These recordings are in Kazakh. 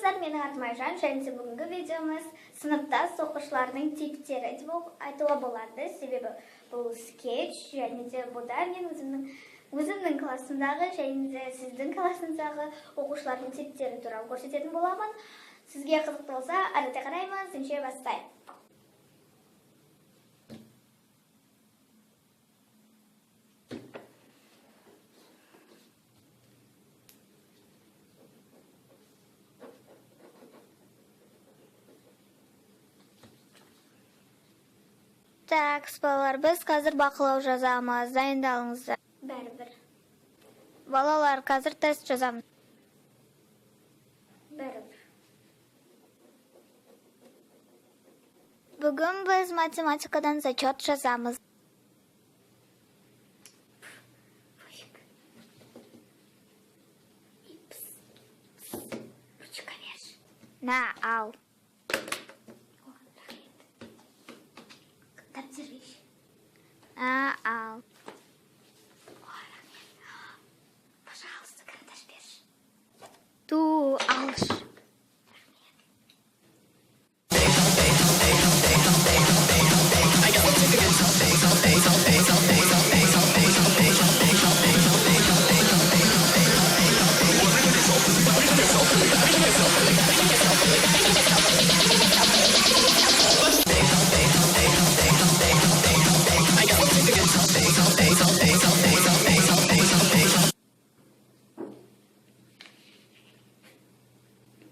Армысыздар, менің атым Айжан, және бүгінгі видеомыз сыныптас оқушылардың типтері деп айтуға болады, себебі бұл скетч, және де бұда мен өзімнің классымдағы, және де сіздің классыңыздағы оқушылардың типтері туралы көрсететін боламын. Сізге қызықты болса, ары қараймыз, ендеше бастайық. Так, балалар, біз қазір бақылау жазамыз. Дайындалыңыздар. Бәрібір. Балалар, қазір тест жазамыз. Бәрібір. Бүгін біз математикадан зачет жазамыз. Ручка бер. На, ал. Ал. Пожалуйста, карандаш берші. Ту, алыш.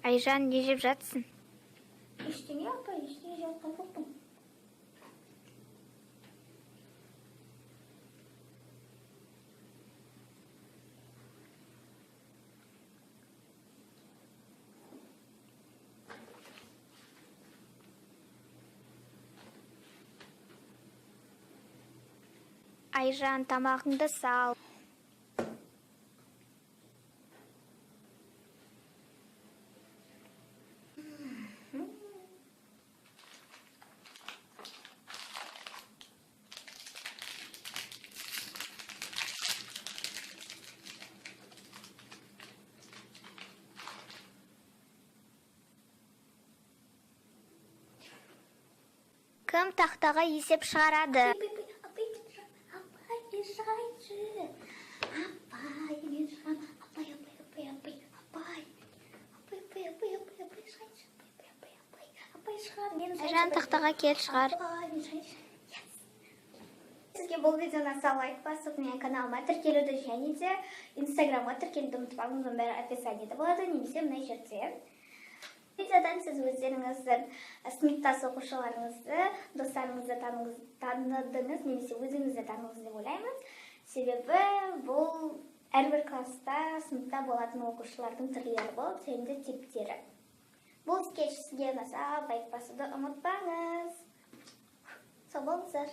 Айжан, не жеп жатсың? Ештеңе, апа, ештеңе жеп жатқан жоқпын. Айжан, тамағыңды сал. Кім тақтаға есеп шығарады? Айжан, тақтаға кел шығар. Сізге бұл видеоны лайк басып, менің каналыма тіркелуді және де инстаграмға тіркелуді ұмытпаңыз, оның бәрі описаниеде болады, немесе мына жерде. Видеодан сіз өздеріңіздің сыныптас оқушыларыңызды, достарыңызды таныдыңыз, немесе өзіңізді таныңыз деп ойлаймыз. Себебі бұл әрбір класста сыныпта болатын оқушылардың түрлері болып, және де типтері. Бұл скетч сізге ұнаса, лайк басуды ұмытпаңыз. Сау болыңыздар.